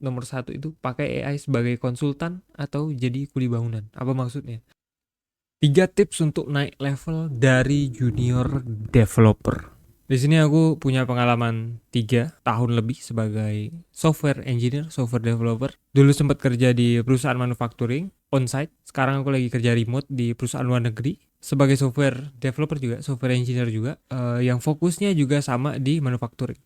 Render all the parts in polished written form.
nomor satu itu pakai AI sebagai konsultan atau jadi kuli bangunan. Apa maksudnya? 3 tips untuk naik level dari junior developer. Di sini aku punya pengalaman 3 tahun lebih sebagai software engineer, software developer. Dulu sempat kerja di perusahaan manufacturing on-site. Sekarang aku lagi kerja remote di perusahaan luar negeri sebagai software developer juga, software engineer juga, yang fokusnya juga sama di manufacturing.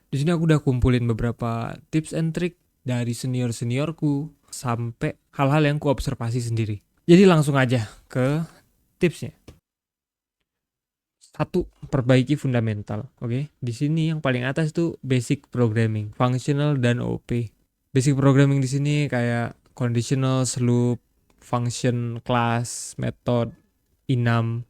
Di sini aku udah kumpulin beberapa tips and trick dari senior-seniorku sampai hal-hal yang ku observasi sendiri. Jadi langsung aja ke tipsnya. Satu, perbaiki fundamental. Oke, di sini yang paling atas itu basic programming, functional dan OP. Basic programming di sini kayak conditional, loop, function, class, method, enum,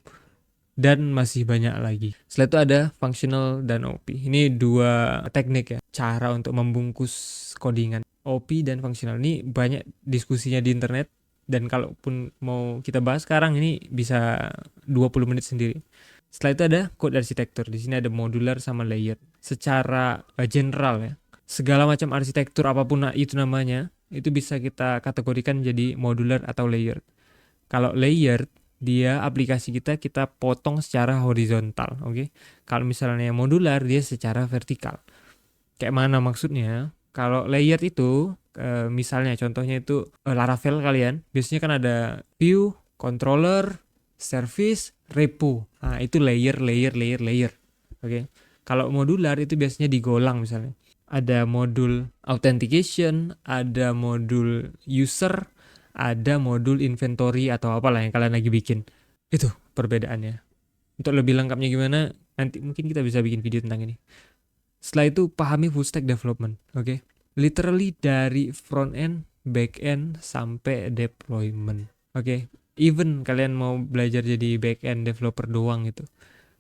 dan masih banyak lagi. Setelah itu ada functional dan OP. Ini 2 teknik ya, cara untuk membungkus codingan. OP dan functional ini banyak diskusinya di internet, dan kalaupun mau kita bahas sekarang ini bisa 20 menit sendiri. Setelah itu ada code arsitektur. Di sini ada modular sama layer. Secara general ya, segala macam arsitektur apapun itu namanya, itu bisa kita kategorikan jadi modular atau layer. Kalau layer, dia aplikasi kita potong secara horizontal, oke? Kalau misalnya modular, dia secara vertikal. Kayak mana maksudnya? Kalau layer itu, misalnya contohnya itu Laravel kalian, biasanya kan ada view, controller, service, repo. Nah, itu layer, layer, layer, layer. Oke. Kalau modular itu biasanya digolang misalnya. Ada modul authentication, ada modul user, ada modul inventory atau apalah yang kalian lagi bikin. Itu perbedaannya. Untuk lebih lengkapnya gimana, nanti mungkin kita bisa bikin video tentang ini. Setelah itu pahami full stack development, oke? Literally dari front end, back end sampai deployment, oke? Even kalian mau belajar jadi back end developer doang gitu,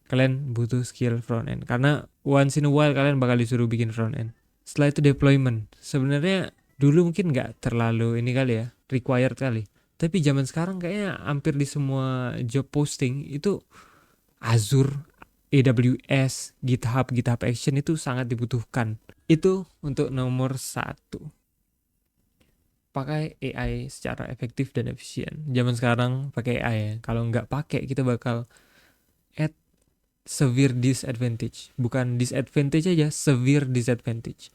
kalian butuh skill front end karena once in a while kalian bakal disuruh bikin front end. Setelah itu deployment. Sebenarnya dulu mungkin nggak terlalu ini kali ya, required kali. Tapi zaman sekarang kayaknya hampir di semua job posting itu Azure, AWS, GitHub, GitHub Action itu sangat dibutuhkan. Itu untuk nomor satu. Pakai AI secara efektif dan efisien. Zaman sekarang pakai AI ya. Kalau nggak pakai kita bakal at severe disadvantage. Bukan disadvantage aja, severe disadvantage.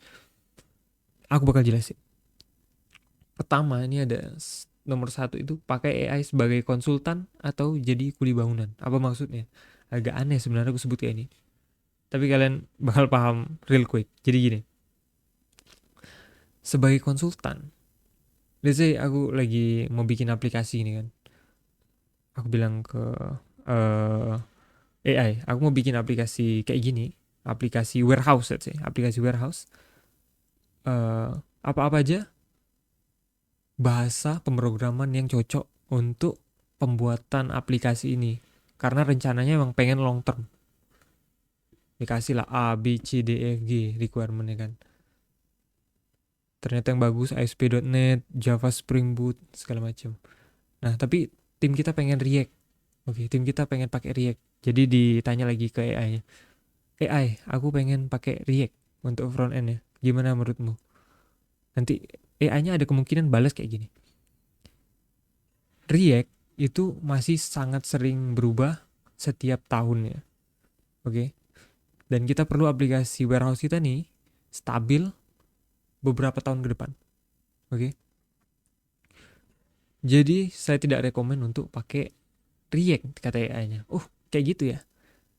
Aku bakal jelasin. Pertama ini ada nomor satu itu pakai AI sebagai konsultan atau jadi kuli bangunan. Apa maksudnya? Agak aneh sebenarnya aku sebut kayak ini. Tapi kalian bakal paham real quick. Jadi gini, sebagai konsultan, let's say aku lagi mau bikin aplikasi ini kan. Aku bilang ke AI, aku mau bikin aplikasi kayak gini, aplikasi warehouse, let's say, aplikasi warehouse. Apa-apa aja bahasa pemrograman yang cocok untuk pembuatan aplikasi ini. Karena rencananya emang pengen long term. Dikasih lah A, B, C, D, E, F, G requirementnya kan. Ternyata yang bagus ASP.NET, Java Spring Boot, segala macam. Nah, tapi tim kita pengen React. Oke, tim kita pengen pakai React. Jadi ditanya lagi ke AI-nya. AI, aku pengen pakai React untuk front end ya. Gimana menurutmu? Nanti AI-nya ada kemungkinan balas kayak gini. React itu masih sangat sering berubah setiap tahunnya. Oke. Dan kita perlu aplikasi warehouse kita nih stabil beberapa tahun ke depan. Oke. Jadi saya tidak rekomen untuk pakai React, kata AI-nya. Oh, kayak gitu ya.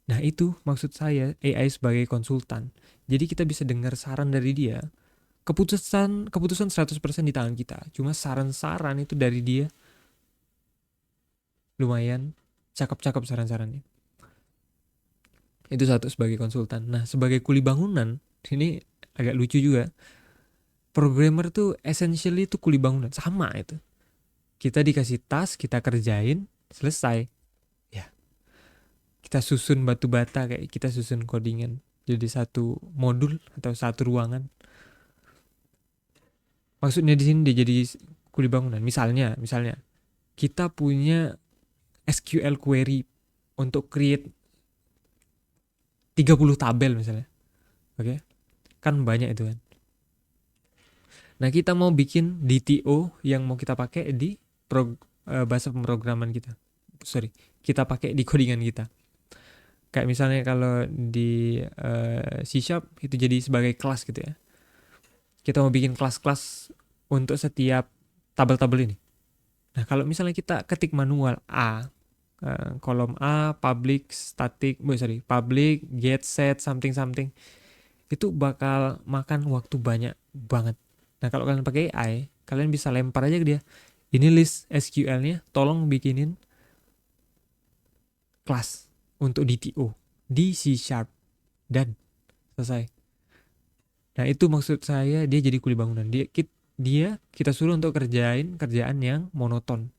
Nah, itu maksud saya AI sebagai konsultan. Jadi kita bisa dengar saran dari dia. Keputusan 100% di tangan kita. Cuma saran-saran itu dari dia lumayan cakep-cakep saran-sarannya. Itu satu sebagai konsultan. Nah, sebagai kuli bangunan, ini agak lucu juga. Programmer tuh essentially tuh kuli bangunan. Sama itu. Kita dikasih task, kita kerjain, selesai. Ya, kita susun batu bata kayak kita susun codingan. Jadi satu modul atau satu ruangan. Maksudnya di sini dia jadi kuli bangunan. Misalnya kita punya SQL query untuk create 30 tabel misalnya. Oke. Kan banyak itu kan. Nah, kita mau bikin DTO yang mau kita pakai di bahasa pemrograman kita. Sorry, kita pakai di codingan kita. Kayak misalnya kalau di C Sharp itu jadi sebagai kelas gitu ya. Kita mau bikin kelas-kelas untuk setiap tabel-tabel ini. Nah, kalau misalnya kita ketik manual A, kolom A, public, static, public, get, set, something, something, itu bakal makan waktu banyak banget. Nah, kalau kalian pakai AI, kalian bisa lempar aja ke dia. Ini list SQL-nya, tolong bikinin kelas untuk DTO di C Sharp dan selesai. Nah, itu maksud saya dia jadi kuli bangunan. Dia kita suruh untuk kerjaan yang monoton,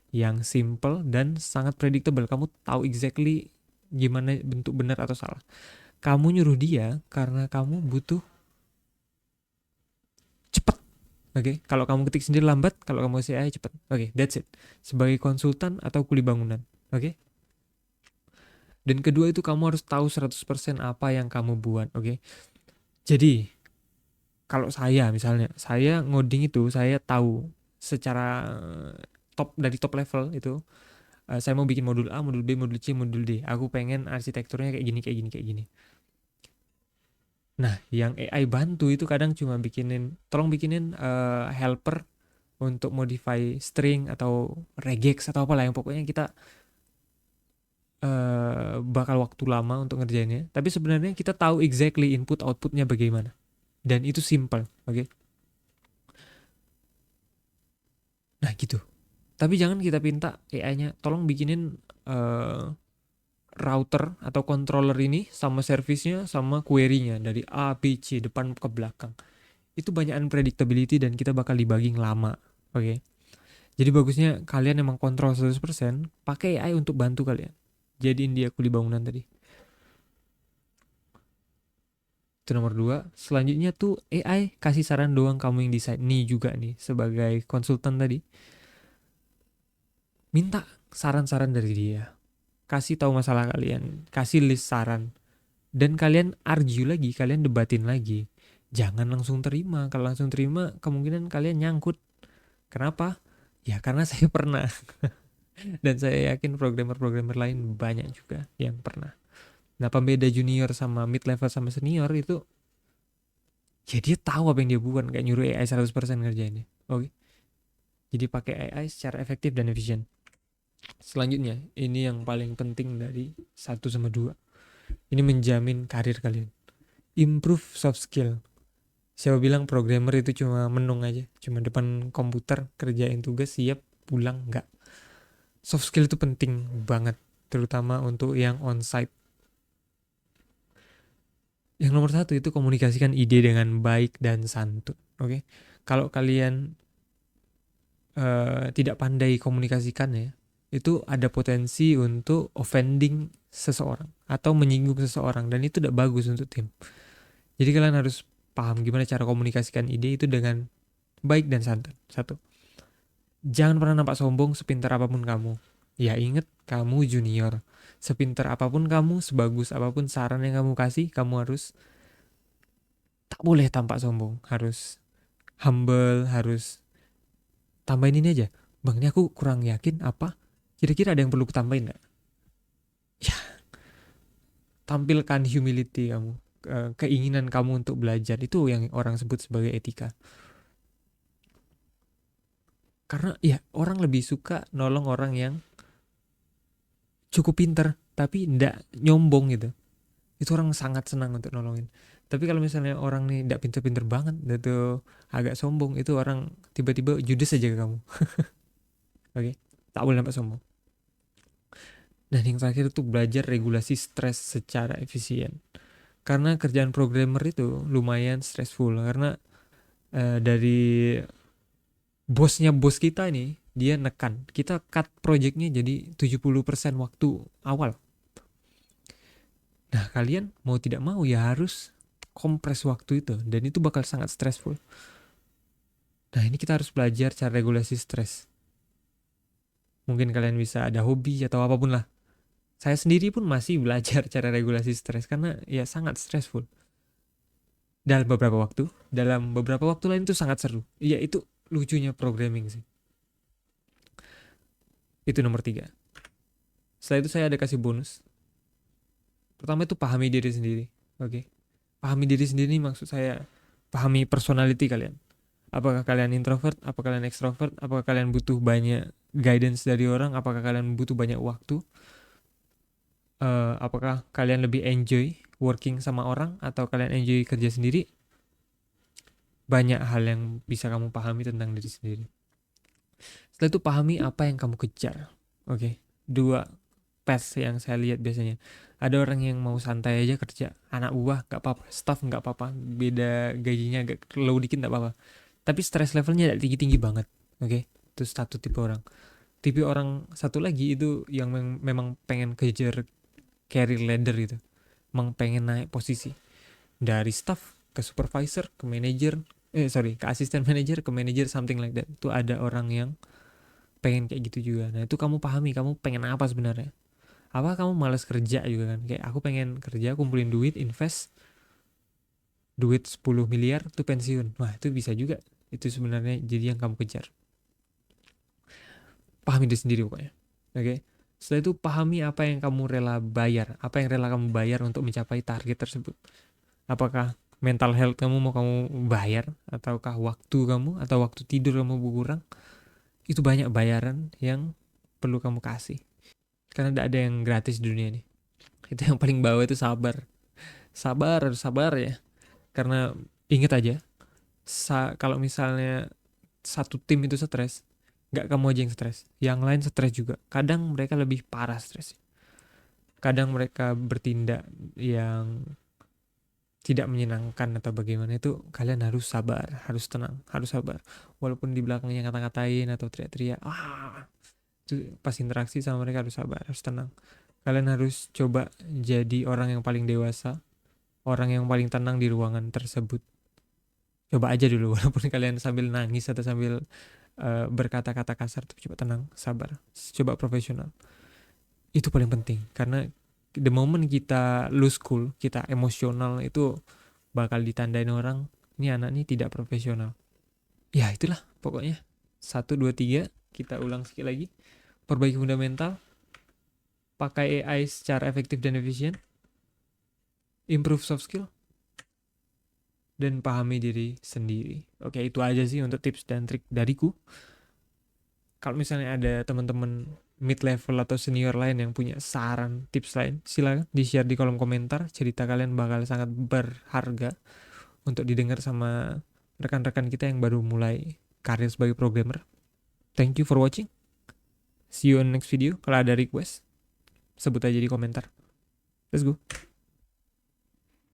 yang simple dan sangat predictable. Kamu tahu exactly gimana bentuk benar atau salah. Kamu nyuruh dia karena kamu butuh cepet. Oke, kalau kamu ketik sendiri lambat, kalau kamu CI cepet. Oke, that's it. Sebagai konsultan atau kuli bangunan. Oke. Dan kedua itu kamu harus tahu 100% apa yang kamu buat. Oke. Jadi, kalau saya misalnya, saya ngoding itu saya tahu secara dari top level itu, saya mau bikin modul A, modul B, modul C, modul D. Aku pengen arsitekturnya kayak gini, kayak gini, kayak gini. Nah, yang AI bantu itu kadang cuma tolong bikinin helper untuk modify string atau regex atau apalah yang pokoknya kita bakal waktu lama untuk ngerjainnya. Tapi sebenarnya kita tahu exactly input outputnya bagaimana. Dan itu simple, oke? Nah gitu. Tapi jangan kita minta AI-nya, tolong bikinin router atau controller ini sama service-nya sama query-nya dari A, B, C, depan ke belakang. Itu banyak unpredictability dan kita bakal debugging lama, oke? Jadi bagusnya kalian emang kontrol 100%, pakai AI untuk bantu kalian. Jadiin dia kuli bangunan tadi. Itu nomor 2. Selanjutnya tuh AI kasih saran doang, kamu yang desain. Nih juga nih sebagai konsultan tadi, minta saran-saran dari dia. Kasih tahu masalah kalian, kasih list saran. Dan kalian argue lagi, kalian debatin lagi. Jangan langsung terima. Kalau langsung terima, kemungkinan kalian nyangkut. Kenapa? Ya karena saya pernah. Dan saya yakin programmer-programmer lain banyak juga yang pernah. Nah, pembeda junior sama mid level sama senior itu, ya dia tahu apa yang dia buat, kayak nyuruh AI 100% ngerjainnya. Oke. Jadi pakai AI secara efektif dan efisien. Selanjutnya, ini yang paling penting dari 1 sama 2. Ini menjamin karir kalian. Improve soft skill. Siapa bilang programmer itu cuma menung aja, cuma depan komputer kerjain tugas siap pulang, enggak. Soft skill itu penting banget, terutama untuk yang on-site. Yang nomor 1 itu komunikasikan ide dengan baik dan santun. Oke, kalau kalian tidak pandai komunikasikan ya, itu ada potensi untuk offending seseorang atau menyinggung seseorang, dan itu tidak bagus untuk tim. Jadi kalian harus paham gimana cara komunikasikan ide itu dengan baik dan santun. 1. Jangan pernah nampak sombong sepintar apapun kamu. Ya inget, kamu junior. Sepintar apapun kamu, sebagus apapun saran yang kamu kasih, kamu harus tak boleh tampak sombong. Harus humble, harus tambahin ini aja. Bang, ini aku kurang yakin apa? Kira-kira ada yang perlu kutambahin nggak? Ya, tampilkan humility kamu. Keinginan kamu untuk belajar. Itu yang orang sebut sebagai etika. Karena ya orang lebih suka nolong orang yang cukup pinter tapi ndak nyombong gitu. Itu orang sangat senang untuk nolongin. Tapi kalau misalnya orang nih ndak pinter-pinter banget, itu agak sombong, itu orang tiba-tiba judes aja ke kamu. Oke, tak boleh nampak sombong. Dan yang terakhir itu belajar regulasi stres secara efisien. Karena kerjaan programmer itu lumayan stressful, karena dari bosnya bos kita nih, dia nekan kita cut projectnya jadi 70% waktu awal. Nah, kalian mau tidak mau ya harus kompres waktu itu, dan itu bakal sangat stressful. Nah, ini kita harus belajar cara regulasi stres. Mungkin kalian bisa ada hobi atau apapun lah. Saya sendiri pun masih belajar cara regulasi stres karena ya sangat stressful. dalam beberapa waktu lain itu sangat seru. Iya, itu lucunya programming sih. Itu nomor 3. Setelah itu saya ada kasih bonus. Pertama itu pahami diri sendiri. Oke. Pahami diri sendiri maksud saya pahami personality kalian. Apakah kalian introvert, apakah kalian extrovert, apakah kalian butuh banyak guidance dari orang, apakah kalian butuh banyak waktu, apakah kalian lebih enjoy working sama orang atau kalian enjoy kerja sendiri. Banyak hal yang bisa kamu pahami tentang diri sendiri. Setelah itu pahami apa yang kamu kejar. Oke. 2 path yang saya lihat biasanya. Ada orang yang mau santai aja kerja, anak buah gak apa-apa, staff gak apa-apa, beda gajinya agak low dikit gak apa-apa. Tapi stress levelnya tinggi-tinggi banget. Oke. Itu satu tipe orang. Tipe orang satu lagi itu yang memang pengen kejar career ladder gitu. Memang pengen naik posisi. Dari staff ke supervisor, ke manager, ke asisten manager, ke manager, something like that. Itu ada orang yang pengen kayak gitu juga. Nah itu kamu pahami, kamu pengen apa sebenarnya. Apa kamu malas kerja juga kan. Kayak aku pengen kerja, kumpulin duit, invest duit 10 miliar tuh pensiun. Wah itu bisa juga. Itu sebenarnya jadi yang kamu kejar. Pahami diri sendiri pokoknya. Oke. Setelah itu pahami apa yang kamu rela bayar. Apa yang rela kamu bayar untuk mencapai target tersebut. Apakah mental health kamu mau kamu bayar, ataukah waktu kamu atau waktu tidur kamu berkurang. Itu banyak bayaran yang perlu kamu kasih. Karena tidak ada yang gratis di dunia ini. Itu yang paling bawah itu sabar. Sabar ya. Karena ingat aja, kalau misalnya satu tim itu stres, nggak kamu aja yang stres, yang lain stres juga. Kadang mereka lebih parah stres. Kadang mereka bertindak yang tidak menyenangkan atau bagaimana, itu kalian harus sabar, harus tenang, harus sabar. Walaupun di belakangnya kata-katain atau teriak-teriak, itu pas interaksi sama mereka harus sabar, harus tenang. Kalian harus coba jadi orang yang paling dewasa, orang yang paling tenang di ruangan tersebut. Coba aja dulu, walaupun kalian sambil nangis atau sambil berkata-kata kasar, tapi coba tenang, sabar, coba profesional. Itu paling penting, karena the moment kita lose cool, kita emosional, itu bakal ditandain orang, ini anak ini tidak profesional. Ya itulah pokoknya. 1, 2, 3, kita ulang sekali lagi. Perbaiki fundamental, pakai AI secara efektif dan efisien, improve soft skill, dan pahami diri sendiri. Oke, itu aja sih untuk tips dan trik dariku. Kalau misalnya ada teman-teman mid level atau senior lain yang punya saran, tips lain, silakan di-share di kolom komentar. Cerita kalian bakal sangat berharga untuk didengar sama rekan-rekan kita yang baru mulai karir sebagai programmer. Thank you for watching. See you on next video. Kalau ada request, sebut aja di komentar. Let's go.